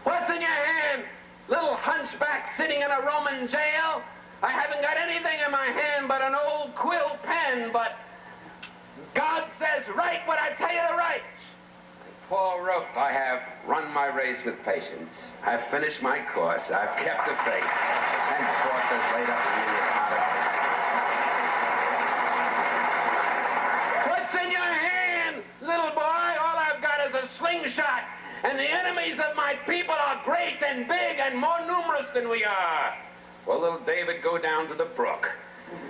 What's in your hand? Little hunchback sitting in a Roman jail? I haven't got anything in my hand but an old quill pen, but God says, write what I tell you to write. Paul wrote, "I have run my race with patience. I've finished my course. I've kept the faith. Henceforth is laid up in me a What's in your hand, little boy? All I've got is a slingshot. And the enemies of my people are great and big and more numerous than we are." Well, little David, go down to the brook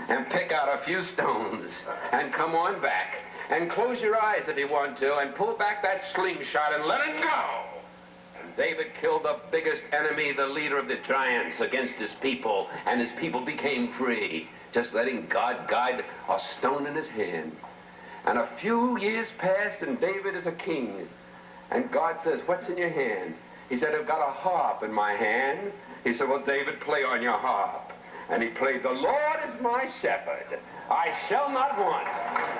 and pick out a few stones and come on back and close your eyes if you want to and pull back that slingshot and let it go. And David killed the biggest enemy, the leader of the giants, against his people, and his people became free, just letting God guide a stone in his hand. And a few years passed and David is a king. And God says, "What's in your hand?" He said, "I've got a harp in my hand." He said, "Well, David, play on your harp." And he played, "The Lord is my shepherd. I shall not want.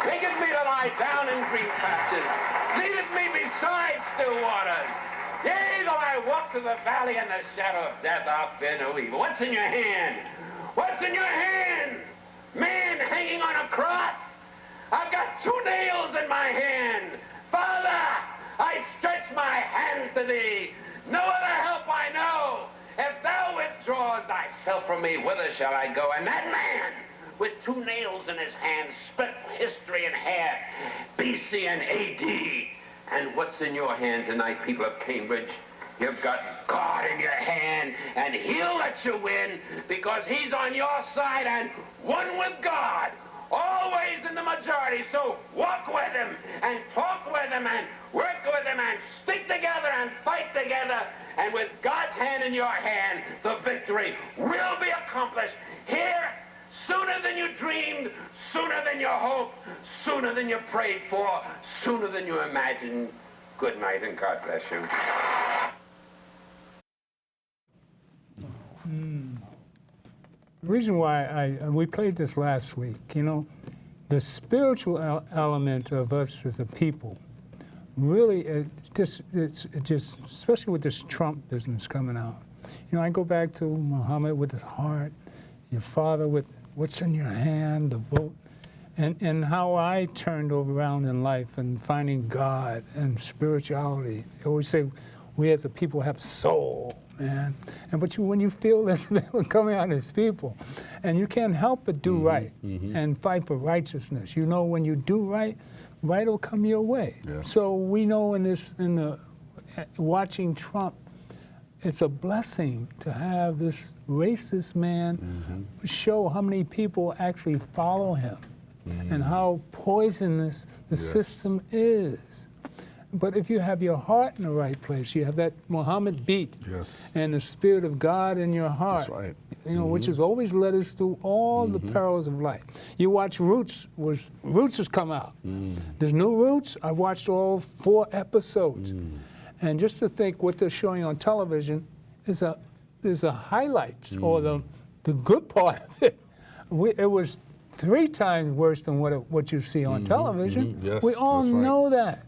Maketh me to lie down in green pastures. Leadeth me beside still waters. Yea, though I walk through the valley in the shadow of death, I'll fear no evil." What's in your hand? What's in your hand? Man hanging on a cross. I've got 2 nails in my hand. Father, I stretch my hands to thee. No other help I know. If thou withdraws thyself from me, whither shall I go? And that man, with 2 nails in his hand, split history in half, BC and AD. And what's in your hand tonight, people of Cambridge? You've got God in your hand, and he'll let you win because he's on your side and one with God, always in the majority. So walk with him and talk with him and work with him and stick together and fight together. And with God's hand in your hand, the victory will be accomplished here sooner than you dreamed, sooner than you hoped, sooner than you prayed for, sooner than you imagined. Good night and God bless you. The reason why we played this last week, you know, the spiritual element of us as a people, really, it's just, especially with this Trump business coming out. You know, I go back to Muhammad with his heart, your father with what's in your hand, the vote, and how I turned around in life and finding God and spirituality. I always say we as a people have soul, man. But when you feel this coming out as people, and you can't help but do right and fight for righteousness. You know, when you do right, right will come your way. Yes. So we know watching Trump, it's a blessing to have this racist man show how many people actually follow him and how poisonous the system is. But if you have your heart in the right place, you have that Muhammad beat and the Spirit of God in your heart, That's right. you know, which has always led us through all the perils of life. You watch Roots has come out. There's new Roots. I watched all 4 episodes. And just to think what they're showing on television is a highlights or the good part of it. It was 3 times worse than what you see on television. Yes, we all that's right. know that.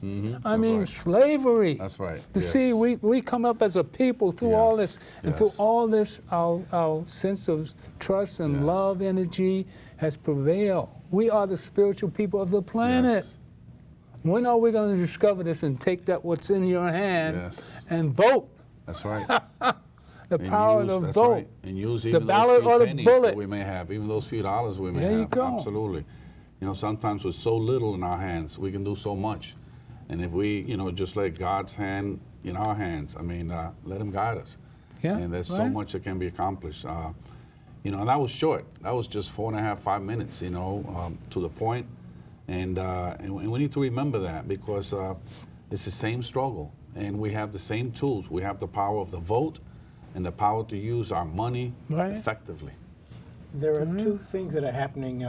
I mean, slavery. That's right. To see, we come up as a people through all this, and through all this, our sense of trust and love energy has prevailed. We are the spiritual people of the planet. When are we going to discover this and take that what's in your hand and vote? That's right. The power of the vote. Right. And use even the ballot those or the pennies bullet that we may have, even those few dollars we may There have. you go. Absolutely. You know, sometimes with so little in our hands, we can do so much. And if we, you know, just let God's hand in our hands, I mean, let Him guide us. And there's so much that can be accomplished. You know, and that was short. That was just 4.5, 5 minutes, you know, to the point. And we need to remember that because it's the same struggle. And we have the same tools. We have the power of the vote and the power to use our money effectively. There are 2 things that are happening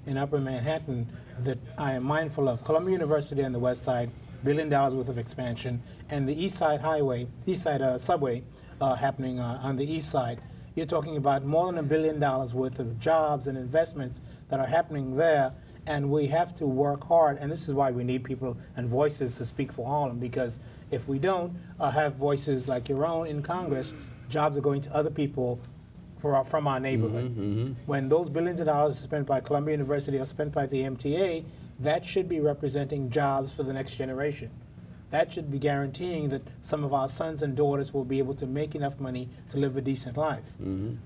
in Upper Manhattan that I am mindful of. Columbia University on the west side, $1 billion worth of expansion, and the East Side Highway, East Side Subway happening on the east side. You're talking about more than $1 billion worth of jobs and investments that are happening there, and we have to work hard, and this is why we need people and voices to speak for Harlem, because if we don't have voices like your own in Congress, jobs are going to other people from our neighborhood. When those billions of dollars spent by Columbia University are spent by the MTA, that should be representing jobs for the next generation. That should be guaranteeing that some of our sons and daughters will be able to make enough money to live a decent life.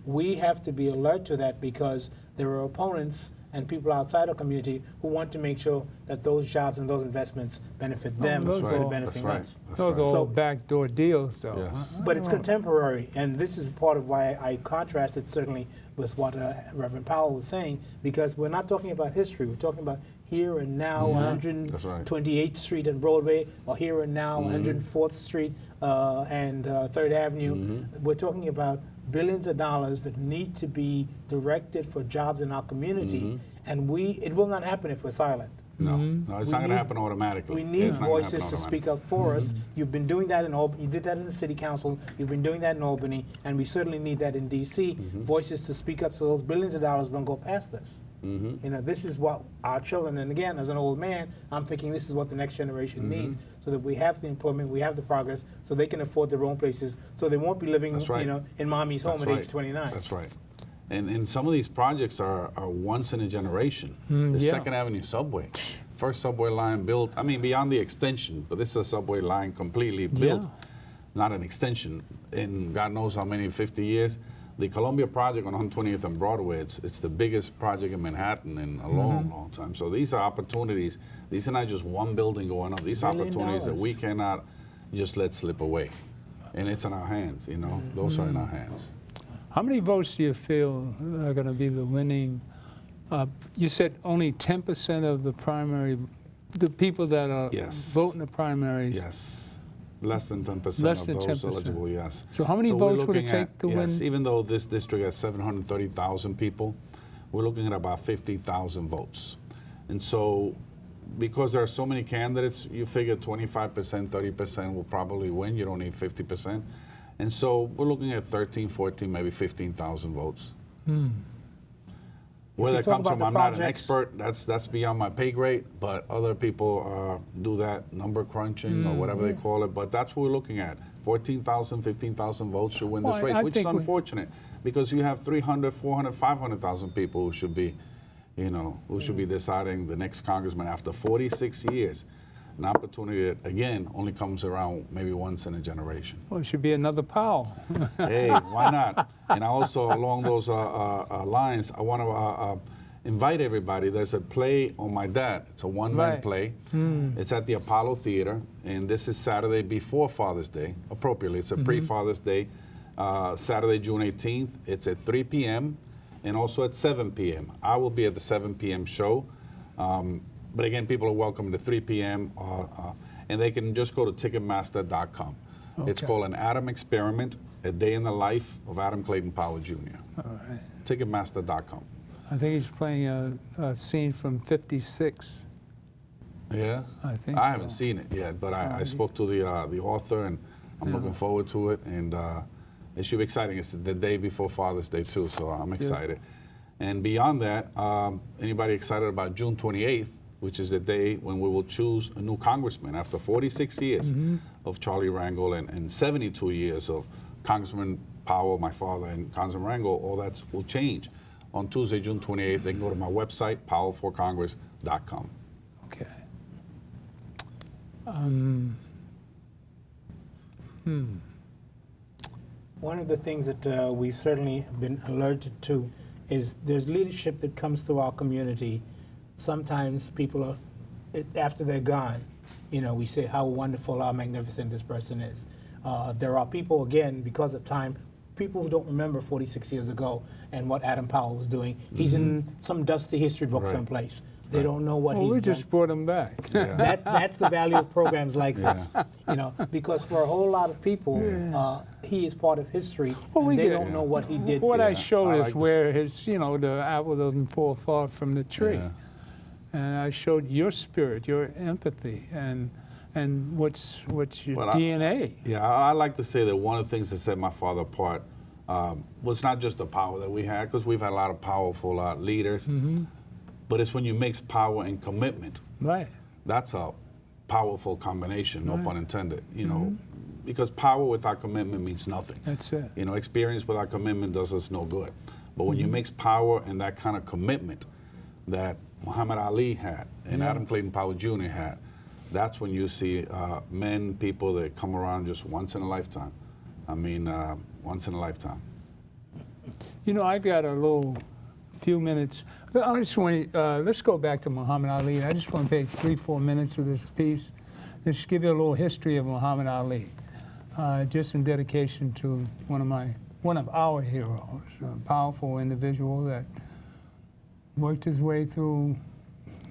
We have to be alert to that because there are opponents and people outside our community who want to make sure that those jobs and those investments benefit them instead of benefiting us. Those are all backdoor deals, though. But it's contemporary, and this is part of why I contrasted certainly with what Reverend Powell was saying, because we're not talking about history, we're talking about here and now, 128th Street and Broadway, or here and now, 104th Street and 3rd Avenue. We're talking about billions of dollars that need to be directed for jobs in our community, and it will not happen if we're silent. No, it's not going to happen automatically. We need voices to speak up for us. You've been doing that in Albany. You did that in the City Council. You've been doing that in Albany, and we certainly need that in D.C. Voices to speak up so those billions of dollars don't go past us. You know, this is what our children, and again, as an old man, I'm thinking this is what the next generation needs, so that we have the employment, we have the progress, so they can afford their own places, so they won't be living, you know, in mommy's home at age 29. That's right. And some of these projects are once in a generation. The 2nd Avenue subway, first subway line built, I mean, beyond the extension, but this is a subway line completely built, not an extension, in God knows how many, 50 years. The Columbia project on 120th and Broadway, it's the biggest project in Manhattan in a long, long time. So these are opportunities. These are not just one building going up. These are opportunities that we cannot just let slip away. And it's in our hands, you know. Those are in our hands. How many votes do you feel are going to be the winning? You said only 10% of the primary, the people that are voting the primaries. Yes. Less than 10% of those eligible, yes. So how many votes would it take to win? Even though this district has 730,000 people, we're looking at about 50,000 votes. And so because there are so many candidates, you figure 25%, 30% will probably win. You don't need 50%. And so we're looking at 13, 14, maybe 15,000 votes. Where that comes from, I'm not an expert. That's beyond my pay grade, but other people do that number crunching or whatever they call it. But that's what we're looking at. 14,000, 15,000 votes should win this race, which is unfortunate because you have 300, 400, 500,000 people who should be, who should be deciding the next congressman after 46 years. An opportunity that, again, only comes around maybe once in a generation. Well, it should be another Powell. Hey, why not? And also, along those lines, I want to invite everybody. There's a play on my dad. It's a one-man play. It's at the Apollo Theater, and this is Saturday before Father's Day. Appropriately, it's a pre-Father's Day, Saturday, June 18th. It's at 3 p.m. and also at 7 p.m. I will be at the 7 p.m. show. But again, people are welcome to 3 p.m. And they can just go to Ticketmaster.com. Okay. It's called An Adam Experiment, A Day in the Life of Adam Clayton Powell, Jr. All right. Ticketmaster.com. I think he's playing a scene from 56. Yeah? I think I haven't seen it yet, but I spoke to the author, and I'm looking forward to it. And it should be exciting. It's the day before Father's Day, too, so I'm excited. And beyond that, anybody excited about June 28th? Which is the day when we will choose a new congressman after 46 years of Charlie Rangel and 72 years of Congressman Powell, my father, and Congressman Rangel. All that will change. On Tuesday, June 28th, they can go to my website, powellforcongress.com. Okay. One of the things that we've certainly been alerted to is there's leadership that comes through our community. Sometimes people are, after they're gone, we say how wonderful, how magnificent this person is. There are people, again, because of time, people who don't remember 46 years ago and what Adam Powell was doing. He's in some dusty history book someplace. They don't know what he's done. We just brought him back. That's the value of programs like this, because for a whole lot of people, he is part of history, and they don't know what he did. What I showed is where his, the apple doesn't fall far from the tree. And I showed your spirit, your empathy, and what's your DNA. I like to say that one of the things that set my father apart was not just the power that we had, because we've had a lot of powerful leaders, but it's when you mix power and commitment. Right. That's a powerful combination, no pun intended. Because power without commitment means nothing. That's it. Experience without commitment does us no good. But when you mix power and that kind of commitment that Muhammad Ali had and Adam Clayton Powell Jr. had, that's when you see men, people that come around just once in a lifetime. I mean, once in a lifetime. I've got a few minutes. But I just want to, let's go back to Muhammad Ali. I just want to take 3-4 minutes of this piece. Just give you a little history of Muhammad Ali, just in dedication to one of our heroes, a powerful individual that worked his way through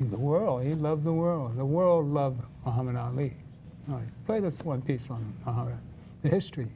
the world. He loved the world. The world loved Muhammad Ali. All right, play this one piece on Muhammad, the history.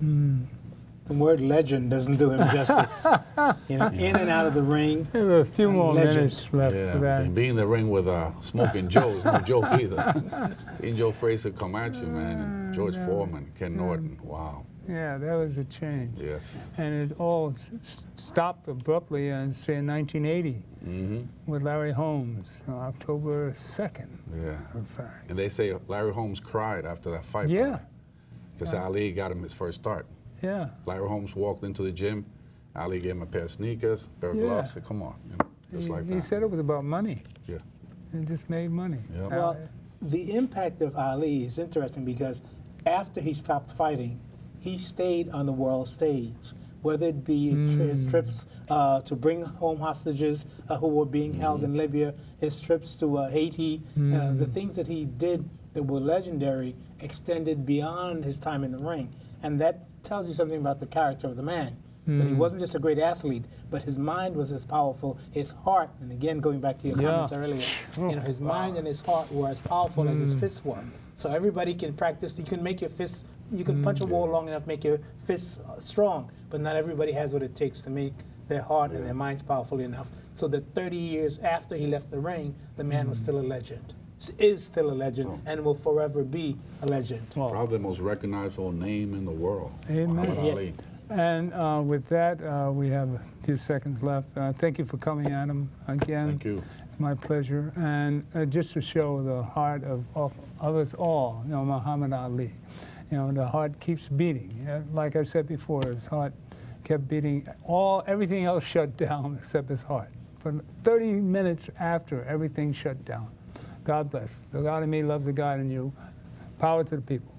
The word legend doesn't do him justice. You know, in and out of the ring. There were a few more minutes left for that. And being in the ring with Smoking Joe is no joke either. Seeing Joe Frazier come at you, man, and George Foreman, Ken Norton, wow. Yeah, that was a change. Yes. And it all stopped abruptly in, say, 1980 with Larry Holmes, October 2nd. Yeah. And they say Larry Holmes cried after that fight. Yeah. Because Ali got him his first start. Yeah. Larry Holmes walked into the gym. Ali gave him a pair of sneakers, a pair of gloves. Said, "Come on," just like that. He said it was about money. Yeah. It just made money. Yep. Well, the impact of Ali is interesting because after he stopped fighting, he stayed on the world stage, whether it be his trips to bring home hostages who were being held in Libya, his trips to Haiti, the things that he did that were legendary extended beyond his time in the ring. And that tells you something about the character of the man. That he wasn't just a great athlete, but his mind was as powerful, his heart, and again, going back to your comments earlier, you know, his mind and his heart were as powerful as his fists were. So everybody can practice, you can make your fists, you can punch a wall long enough, make your fists strong, but not everybody has what it takes to make their heart and their minds powerful enough. So that 30 years after he left the ring, the man was still a legend. Is still a legend and will forever be a legend. Probably the most recognizable name in the world. Amen. Muhammad Ali. And with that, we have a few seconds left. Thank you for coming, Adam, again. Thank you. It's my pleasure. And just to show the heart of us all, you know, Muhammad Ali. You know, the heart keeps beating. Like I said before, his heart kept beating. Everything else shut down except his heart. For 30 minutes after, everything shut down. God bless. The God in me loves the God in you. Power to the people.